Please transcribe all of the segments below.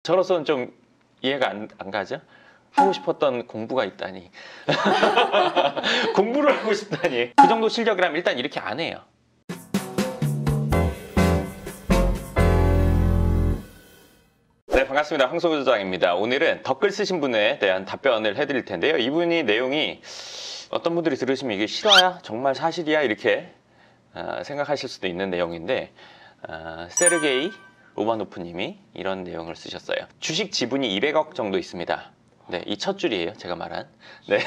저로서는 좀 이해가 안 가죠? 하고 싶었던 공부가 있다니. 공부를 하고 싶다니. 그 정도 실력이라면 일단 이렇게 안 해요. 네, 반갑습니다. 황소부장입니다. 오늘은 댓글 쓰신 분에 대한 답변을 해드릴 텐데요. 이분이 내용이 어떤 분들이 들으시면 이게 실화야? 정말 사실이야? 이렇게 생각하실 수도 있는 내용인데 세르게이 로마노프 님이 이런 내용을 쓰셨어요. 주식 지분이 200억 정도 있습니다. 네, 이 첫 줄이에요. 제가 말한. 네.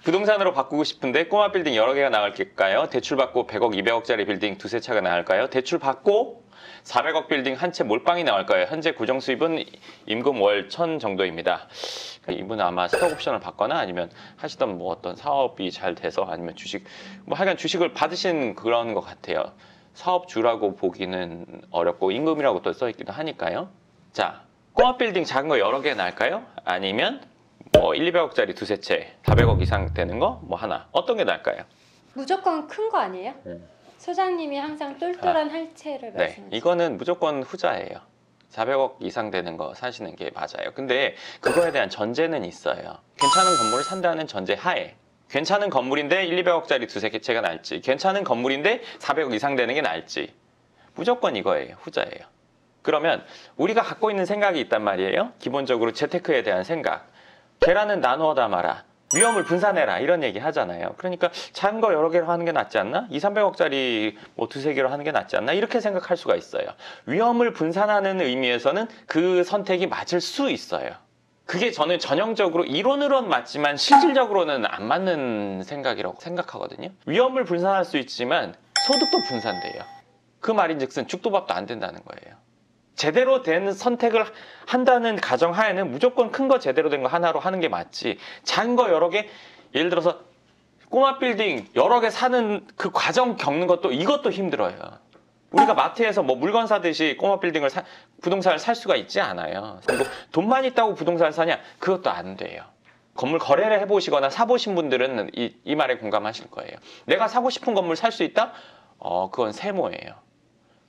부동산으로 바꾸고 싶은데 꼬마 빌딩 여러 개가 나갈까요? 대출 받고 100억, 200억짜리 빌딩 두세 차가 나갈까요? 대출 받고 400억 빌딩 한 채 몰빵이 나올까요? 현재 고정 수입은 임금 월 1000 정도입니다. 이분은 아마 스톡옵션을 받거나 아니면 하시던 뭐 어떤 사업이 잘 돼서 아니면 주식, 뭐 하여간 주식을 받으신 그런 것 같아요. 사업주라고 보기는 어렵고 임금이라고 또 써있기도 하니까요. 자, 꼬마 빌딩 작은 거 여러 개 나을까요? 아니면 뭐 1, 200억짜리 두세 채, 400억 이상 되는 거 뭐 하나. 어떤 게 나을까요? 무조건 큰 거 아니에요? 소장님이 항상 똘똘한 할채를 말씀하시죠. 네, 이거는 무조건 후자예요. 400억 이상 되는 거 사시는 게 맞아요. 근데 그거에 대한 전제는 있어요. 괜찮은 건물을 산다는 전제 하에. 괜찮은 건물인데 1, 200억짜리 두세 채가 나을지, 괜찮은 건물인데 400억 이상 되는 게 나을지, 무조건 이거예요. 후자예요. 그러면 우리가 갖고 있는 생각이 있단 말이에요. 기본적으로 재테크에 대한 생각. 계란은 나누어 담아라. 위험을 분산해라. 이런 얘기 하잖아요. 그러니까 작은 거 여러 개로 하는 게 낫지 않나? 2, 300억짜리 뭐 두세 개로 하는 게 낫지 않나? 이렇게 생각할 수가 있어요. 위험을 분산하는 의미에서는 그 선택이 맞을 수 있어요. 그게 저는 전형적으로 이론으로는 맞지만 실질적으로는 안 맞는 생각이라고 생각하거든요. 위험을 분산할 수 있지만 소득도 분산돼요. 그 말인즉슨 죽도 밥도 안 된다는 거예요. 제대로 된 선택을 한다는 가정하에는 무조건 큰 거 제대로 된 거 하나로 하는 게 맞지, 작은 거 여러 개, 예를 들어서 꼬마 빌딩 여러 개 사는 그 과정 겪는 것도 이것도 힘들어요. 우리가 마트에서 뭐 물건 사듯이 꼬마 빌딩을 부동산을 살 수가 있지 않아요. 그리고 돈만 있다고 부동산을 사냐? 그것도 안 돼요. 건물 거래를 해보시거나 사보신 분들은 이 말에 공감하실 거예요. 내가 사고 싶은 건물 살 수 있다? 그건 세모예요.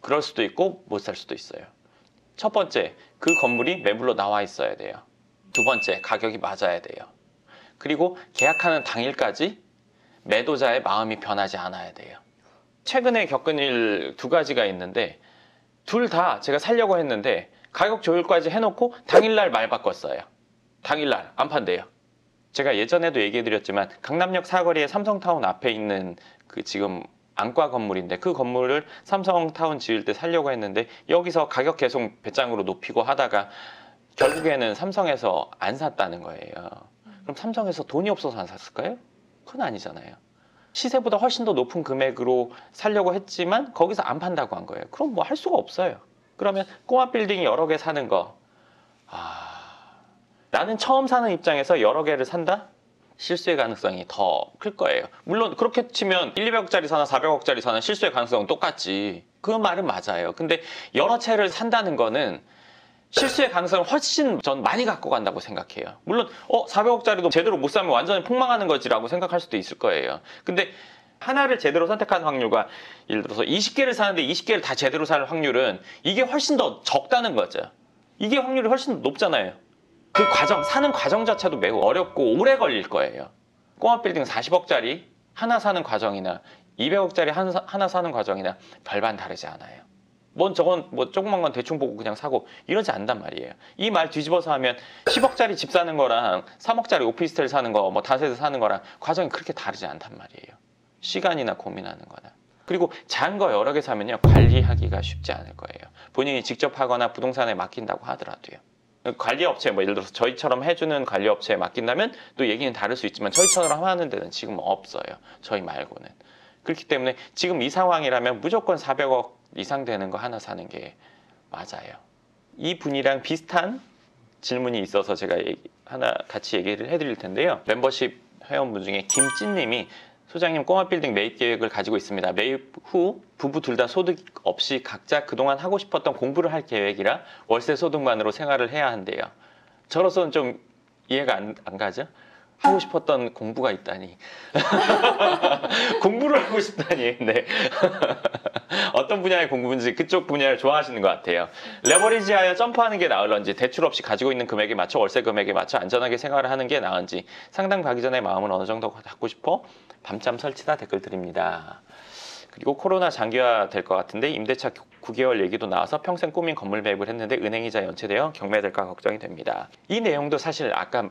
그럴 수도 있고 못 살 수도 있어요. 첫 번째, 그 건물이 매물로 나와 있어야 돼요. 두 번째, 가격이 맞아야 돼요. 그리고 계약하는 당일까지 매도자의 마음이 변하지 않아야 돼요. 최근에 겪은 일 두 가지가 있는데 둘 다 제가 살려고 했는데 가격 조율까지 해놓고 당일날 말 바꿨어요. 당일날 안 판대요. 제가 예전에도 얘기해드렸지만 강남역 사거리에 삼성타운 앞에 있는 그 지금 안과 건물인데 그 건물을 삼성타운 지을 때 살려고 했는데 여기서 가격 계속 배짱으로 높이고 하다가 결국에는 삼성에서 안 샀다는 거예요. 그럼 삼성에서 돈이 없어서 안 샀을까요? 그건 아니잖아요. 시세보다 훨씬 더 높은 금액으로 살려고 했지만 거기서 안 판다고 한 거예요. 그럼 뭐 할 수가 없어요. 그러면 꼬마 빌딩 여러 개 사는 거, 나는 처음 사는 입장에서 여러 개를 산다? 실수의 가능성이 더 클 거예요. 물론 그렇게 치면 1, 200억짜리 사나 400억짜리 사나 실수의 가능성은 똑같지. 그 말은 맞아요. 근데 여러 채를 산다는 거는 실수의 가능성을 훨씬 전 많이 갖고 간다고 생각해요. 물론 400억짜리도 제대로 못 사면 완전히 폭망하는 거지라고 생각할 수도 있을 거예요. 근데 하나를 제대로 선택하는 확률과 예를 들어서 20개를 사는데 20개를 다 제대로 살 확률은 이게 훨씬 더 적다는 거죠. 이게 확률이 훨씬 더 높잖아요. 그 과정, 사는 과정 자체도 매우 어렵고 오래 걸릴 거예요. 꼬마 빌딩 40억짜리 하나 사는 과정이나 200억짜리 하나 사는 과정이나 별반 다르지 않아요. 저건 뭐 조그만 건 대충 보고 그냥 사고 이러지 않단 말이에요. 이 말 뒤집어서 하면 10억짜리 집 사는 거랑 3억짜리 오피스텔 사는 거, 뭐 다세대 사는 거랑 과정이 그렇게 다르지 않단 말이에요. 시간이나 고민하는 거나. 그리고 작은 거 여러 개 사면요, 관리하기가 쉽지 않을 거예요. 본인이 직접 하거나 부동산에 맡긴다고 하더라도요. 관리업체, 뭐 예를 들어서 저희처럼 해주는 관리업체에 맡긴다면 또 얘기는 다를 수 있지만 저희처럼 하는 데는 지금 없어요. 저희 말고는. 그렇기 때문에 지금 이 상황이라면 무조건 400억 이상 되는 거 하나 사는 게 맞아요. 이 분이랑 비슷한 질문이 있어서 제가 하나 같이 얘기를 해드릴 텐데요. 멤버십 회원분 중에 김찐님이 소장님, 꼬마 빌딩 매입 계획을 가지고 있습니다. 매입 후 부부 둘 다 소득 없이 각자 그동안 하고 싶었던 공부를 할 계획이라 월세 소득만으로 생활을 해야 한대요. 저로서는 좀 이해가 안 가죠? 하고 싶었던 공부가 있다니. 공부를 하고 싶다니. 네. 어떤 분야의 공부인지 그쪽 분야를 좋아하시는 것 같아요. 레버리지하여 점프하는 게 나을런지, 대출 없이 가지고 있는 금액에 맞춰 월세 금액에 맞춰 안전하게 생활을 하는 게 나은지, 상담 가기 전에 마음은 어느 정도 갖고 싶어? 밤잠 설치다 댓글 드립니다. 그리고 코로나 장기화 될 것 같은데 임대차 9개월 얘기도 나와서 평생 꾸민 건물 매입을 했는데 은행이자 연체되어 경매될까 걱정이 됩니다. 이 내용도 사실 아까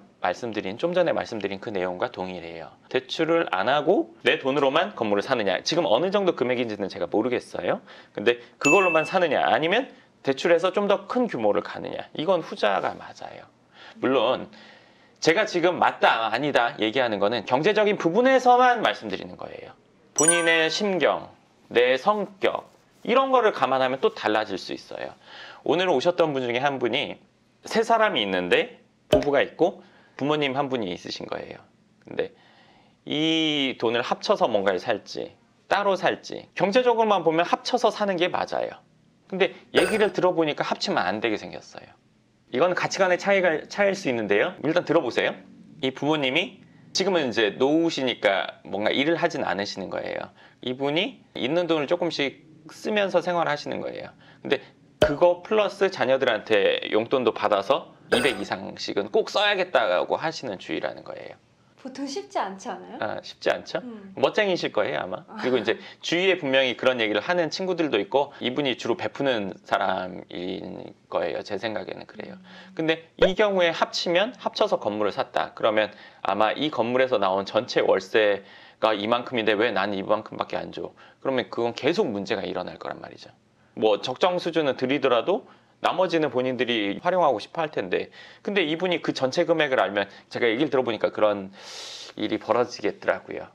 좀 전에 말씀드린 그 내용과 동일해요. 대출을 안 하고 내 돈으로만 건물을 사느냐, 지금 어느 정도 금액인지는 제가 모르겠어요. 근데 그걸로만 사느냐, 아니면 대출해서 좀 더 큰 규모를 가느냐, 이건 후자가 맞아요. 물론 제가 지금 맞다 아니다 얘기하는 거는 경제적인 부분에서만 말씀드리는 거예요. 본인의 심경, 내 성격, 이런 거를 감안하면 또 달라질 수 있어요. 오늘 오셨던 분 중에 한 분이 세 사람이 있는데 부부가 있고 부모님 한 분이 있으신 거예요. 근데 이 돈을 합쳐서 뭔가를 살지 따로 살지, 경제적으로만 보면 합쳐서 사는 게 맞아요. 근데 얘기를 들어보니까 합치면 안 되게 생겼어요. 이건 가치관의 차이일 수 있는데요. 일단 들어보세요. 이 부모님이 지금은 이제 노후시니까 뭔가 일을 하진 않으시는 거예요. 이분이 있는 돈을 조금씩 쓰면서 생활하시는 거예요. 근데 그거 플러스 자녀들한테 용돈도 받아서 200 이상씩은 꼭 써야겠다고 하시는 주의라는 거예요. 보통 쉽지 않지 않아요? 아, 쉽지 않죠? 멋쟁이실 거예요 아마. 그리고 이제 주위에 분명히 그런 얘기를 하는 친구들도 있고, 이분이 주로 베푸는 사람인 거예요. 제 생각에는 그래요. 근데 이 경우에 합쳐서 건물을 샀다 그러면 아마 이 건물에서 나온 전체 월세가 이만큼인데 왜 나는 이만큼밖에 안 줘? 그러면 그건 계속 문제가 일어날 거란 말이죠. 뭐 적정 수준은 드리더라도 나머지는 본인들이 활용하고 싶어 할 텐데, 근데 이분이 그 전체 금액을 알면, 제가 얘기를 들어보니까 그런 일이 벌어지겠더라고요.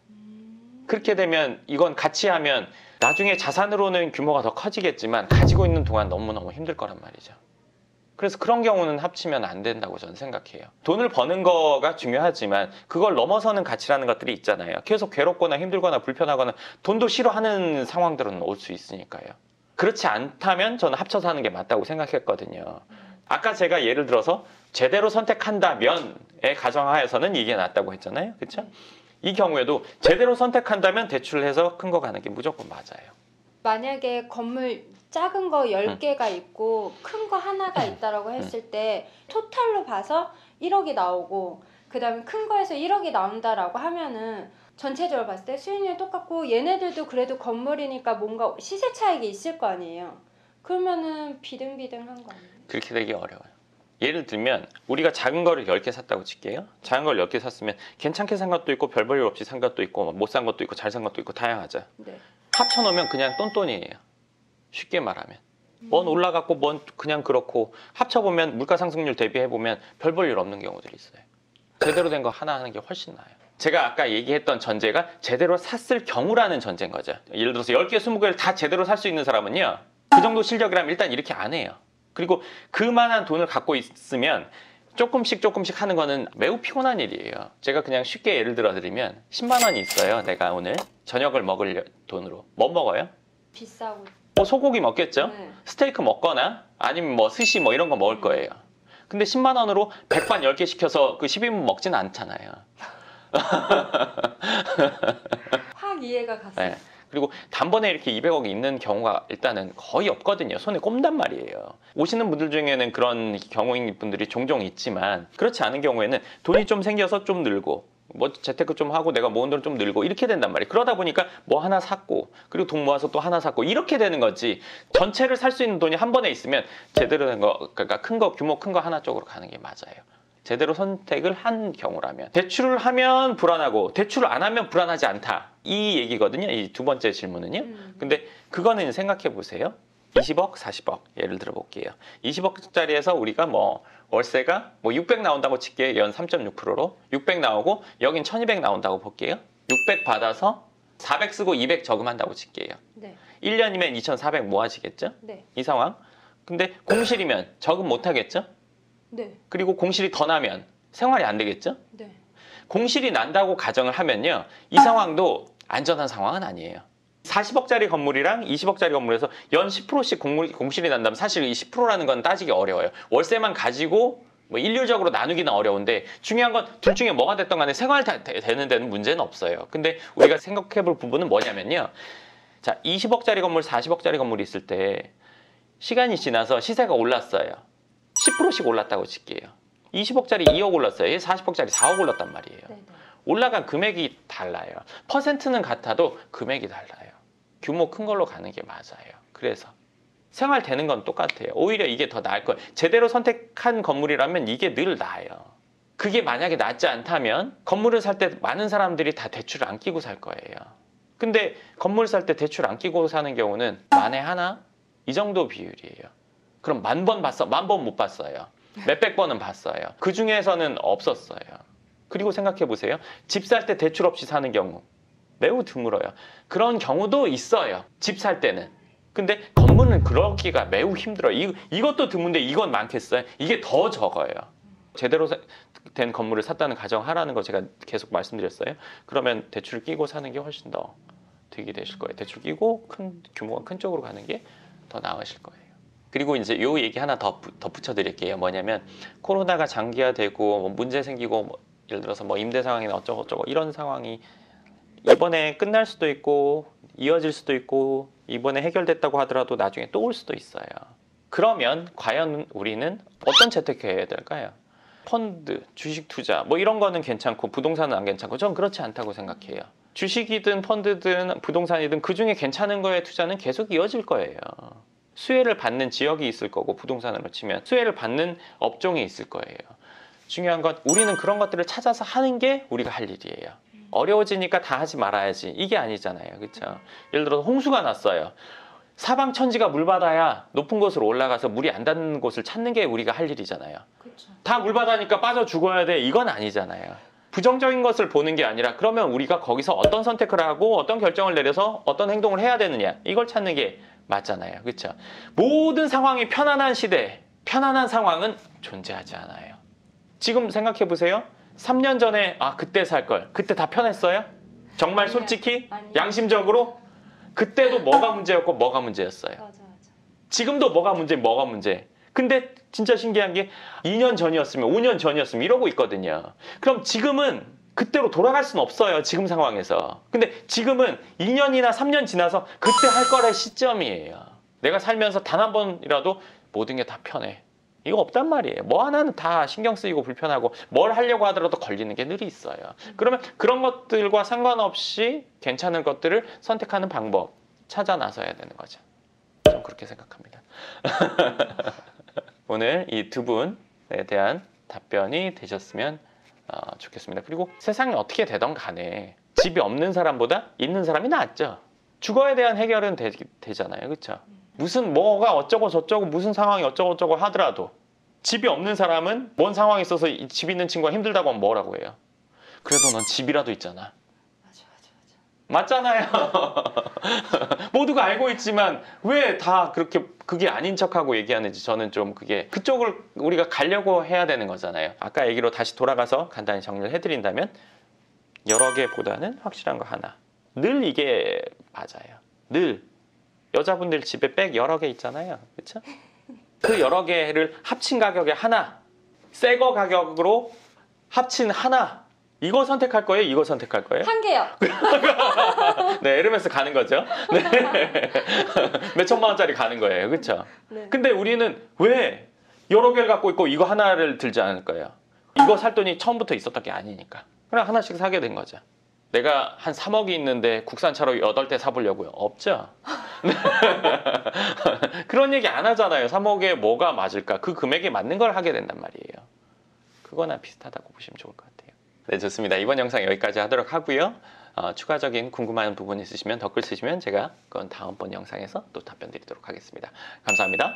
그렇게 되면 이건 같이 하면 나중에 자산으로는 규모가 더 커지겠지만 가지고 있는 동안 너무너무 힘들 거란 말이죠. 그래서 그런 경우는 합치면 안 된다고 저는 생각해요. 돈을 버는 거가 중요하지만 그걸 넘어서는 가치라는 것들이 있잖아요. 계속 괴롭거나 힘들거나 불편하거나 돈도 싫어하는 상황들은 올 수 있으니까요. 그렇지 않다면 저는 합쳐서 하는 게 맞다고 생각했거든요. 아까 제가 예를 들어서 제대로 선택한다면의 가정하에서는 이게 낫다고 했잖아요. 그렇죠? 이 경우에도 제대로 선택한다면 대출을 해서 큰 거 가는 게 무조건 맞아요. 만약에 건물 작은 거 10개가 있고 큰 거 하나가 있다라고 했을 때 토탈로 봐서 1억이 나오고 그 다음에 큰 거에서 1억이 나온다라고 하면은 전체적으로 봤을 때 수익률이 똑같고 얘네들도 그래도 건물이니까 뭔가 시세 차익이 있을 거 아니에요. 그러면은 비등비등한 거 아니에요? 그렇게 되기 어려워요. 예를 들면 우리가 작은 거를 10개 샀다고 칠게요. 작은 걸 10개 샀으면 괜찮게 산 것도 있고 별 볼일 없이 산 것도 있고 못 산 것도 있고 잘 산 것도 있고 다양하죠. 네. 합쳐놓으면 그냥 똔똔이에요. 쉽게 말하면. 뭔 올라갔고 뭔 그냥 그렇고, 합쳐보면 물가 상승률 대비해보면 별 볼 일 없는 경우들이 있어요. 제대로 된 거 하나 하는 게 훨씬 나아요. 제가 아까 얘기했던 전제가 제대로 샀을 경우라는 전제인 거죠. 예를 들어서 10개, 20개를 다 제대로 살 수 있는 사람은요, 그 정도 실력이라면 일단 이렇게 안 해요. 그리고 그만한 돈을 갖고 있으면 조금씩 하는 거는 매우 피곤한 일이에요. 제가 그냥 쉽게 예를 들어 드리면 10만 원이 있어요. 내가 오늘 저녁을 먹을 돈으로. 뭐 먹어요? 비싸고. 소고기 먹겠죠? 네. 스테이크 먹거나 아니면 뭐 스시 뭐 이런 거 먹을 거예요. 근데 10만 원으로 백반 10개 시켜서 그 10인분 먹지는 않잖아요. 확 이해가 갔어요. 네. 그리고 단번에 이렇게 200억이 있는 경우가 일단은 거의 없거든요. 손에 꼽단 말이에요. 오시는 분들 중에는 그런 경우인 분들이 종종 있지만, 그렇지 않은 경우에는 돈이 좀 생겨서 좀 늘고 뭐 재테크 좀 하고 내가 모은 돈 좀 늘고 이렇게 된단 말이에요. 그러다 보니까 뭐 하나 샀고 그리고 돈 모아서 또 하나 샀고 이렇게 되는 거지, 전체를 살 수 있는 돈이 한 번에 있으면 제대로 된 거, 그러니까 큰 거, 규모 큰 거 하나 쪽으로 가는 게 맞아요. 제대로 선택을 한 경우라면. 대출을 하면 불안하고 대출을 안 하면 불안하지 않다, 이 얘기거든요. 이 두 번째 질문은요. 근데 그거는 생각해 보세요. 20억, 40억 예를 들어 볼게요. 20억짜리에서 우리가 뭐 월세가 뭐 600 나온다고 칠게요. 연 3.6%로 600 나오고 여긴 1200 나온다고 볼게요. 600 받아서 400 쓰고 200 저금한다고 칠게요. 네. 1년이면 2400 모아지겠죠? 네. 이 상황. 근데 공실이면 저금 못 하겠죠? 네. 그리고 공실이 더 나면 생활이 안 되겠죠? 네. 공실이 난다고 가정을 하면요, 이 상황도 안전한 상황은 아니에요. 40억짜리 건물이랑 20억짜리 건물에서 연 10%씩 공실이 난다면 사실 이 10%라는 건 따지기 어려워요. 월세만 가지고 뭐 일률적으로 나누기는 어려운데 중요한 건 둘 중에 뭐가 됐던 간에 생활 되는 데는 문제는 없어요. 근데 우리가 생각해 볼 부분은 뭐냐면요. 자, 20억짜리 건물, 40억짜리 건물이 있을 때 시간이 지나서 시세가 올랐어요. 10%씩 올랐다고 칠게요. 20억짜리 2억 올랐어요. 40억짜리 4억 올랐단 말이에요. 네네. 올라간 금액이 달라요. 퍼센트는 같아도 금액이 달라요. 규모 큰 걸로 가는 게 맞아요. 그래서 생활 되는 건 똑같아요. 오히려 이게 더 나을 거예요. 제대로 선택한 건물이라면 이게 늘 나아요. 그게 만약에 낫지 않다면 건물을 살 때 많은 사람들이 다 대출을 안 끼고 살 거예요. 근데 건물 살 때 대출 안 끼고 사는 경우는 만에 하나? 이 정도 비율이에요. 그럼 10,000번 봤어? 10,000번 못 봤어요. 몇백 번은 봤어요. 그 중에서는 없었어요. 그리고 생각해 보세요. 집 살 때 대출 없이 사는 경우 매우 드물어요. 그런 경우도 있어요. 집 살 때는. 근데 건물은 그러기가 매우 힘들어요. 이것도 드문데 이건 많겠어요? 이게 더 적어요. 제대로 된 건물을 샀다는 가정하라는 거 제가 계속 말씀드렸어요. 그러면 대출을 끼고 사는 게 훨씬 더 득이 되실 거예요. 대출 끼고 규모가 큰 쪽으로 가는 게 더 나으실 거예요. 그리고 이제 요 얘기 하나 더 덧붙여 드릴게요. 뭐냐면 코로나가 장기화되고 뭐 문제 생기고 뭐 예를 들어서 뭐 임대 상황이나 어쩌고저쩌고 이런 상황이 이번에 끝날 수도 있고 이어질 수도 있고 이번에 해결됐다고 하더라도 나중에 또 올 수도 있어요. 그러면 과연 우리는 어떤 재테크해야 될까요? 펀드, 주식 투자 뭐 이런 거는 괜찮고 부동산은 안 괜찮고 전 그렇지 않다고 생각해요. 주식이든 펀드든 부동산이든 그중에 괜찮은 거에 투자는 계속 이어질 거예요. 수혜를 받는 지역이 있을 거고 부동산으로 치면 수혜를 받는 업종이 있을 거예요. 중요한 건 우리는 그런 것들을 찾아서 하는 게 우리가 할 일이에요. 어려워지니까 다 하지 말아야지 이게 아니잖아요. 그렇죠? 예를 들어서 홍수가 났어요. 사방천지가 물바다야 높은 곳으로 올라가서 물이 안 닿는 곳을 찾는 게 우리가 할 일이잖아요. 그렇죠. 다 물바다니까 빠져 죽어야 돼 이건 아니잖아요. 부정적인 것을 보는 게 아니라 그러면 우리가 거기서 어떤 선택을 하고 어떤 결정을 내려서 어떤 행동을 해야 되느냐 이걸 찾는 게 맞잖아요. 그렇죠? 모든 상황이 편안한 시대, 편안한 상황은 존재하지 않아요. 지금 생각해 보세요. 3년 전에 그때 살 걸. 그때 다 편했어요? 정말 아니요. 솔직히 아니요. 양심적으로 그때도 뭐가 문제였고 뭐가 문제였어요. 맞아. 지금도 뭐가 문제. 근데 진짜 신기한 게 2년 전이었으면 5년 전이었으면 이러고 있거든요. 그럼 지금은 그때로 돌아갈 수는 없어요. 지금 상황에서. 근데 지금은 2년이나 3년 지나서 그때 할 거랄 시점이에요. 내가 살면서 단 한 번이라도 모든 게 다 편해. 이거 없단 말이에요. 뭐 하나는 다 신경 쓰이고 불편하고 뭘 하려고 하더라도 걸리는 게 늘 있어요. 그러면 그런 것들과 상관없이 괜찮은 것들을 선택하는 방법 찾아 나서야 되는 거죠. 좀 그렇게 생각합니다. 오늘 이 두 분에 대한 답변이 되셨으면 좋겠습니다. 그리고 세상이 어떻게 되던 간에 집이 없는 사람보다 있는 사람이 낫죠. 주거에 대한 해결은 되잖아요. 그렇죠? 무슨 뭐가 어쩌고 저쩌고 무슨 상황이 어쩌고 저쩌고 하더라도 집이 없는 사람은 뭔 상황이 있어서 집 있는 친구가 힘들다고 하면 뭐라고 해요? 그래도 넌 집이라도 있잖아. 맞아. 맞잖아요. 모두가 알고 있지만 왜 다 그렇게 그게 아닌 척하고 얘기하는지 저는 좀 그게 그쪽을 우리가 가려고 해야 되는 거잖아요. 아까 얘기로 다시 돌아가서 간단히 정리를 해드린다면 여러 개보다는 확실한 거 하나. 늘 이게 맞아요. 늘 여자분들 집에 백 여러 개 있잖아요. 그렇죠? 그 여러 개를 합친 가격에 하나, 새 거 가격으로 합친 하나. 이거 선택할 거예요? 이거 선택할 거예요? 한 개요. 네, 에르메스 가는 거죠. 네. 몇 천만 원짜리 가는 거예요. 그렇죠? 네. 근데 우리는 왜 여러 개를 갖고 있고 이거 하나를 들지 않을까요? 이거 살 돈이 처음부터 있었던 게 아니니까. 그냥 하나씩 사게 된 거죠. 내가 한 3억이 있는데 국산차로 8대 사보려고요? 없죠? 그런 얘기 안 하잖아요. 3억에 뭐가 맞을까? 그 금액에 맞는 걸 하게 된단 말이에요. 그거나 비슷하다고 보시면 좋을 것 같아요. 네, 좋습니다. 이번 영상 여기까지 하도록 하고요. 추가적인 궁금한 부분 있으시면 댓글 쓰시면 제가 그건 다음번 영상에서 또 답변 드리도록 하겠습니다. 감사합니다.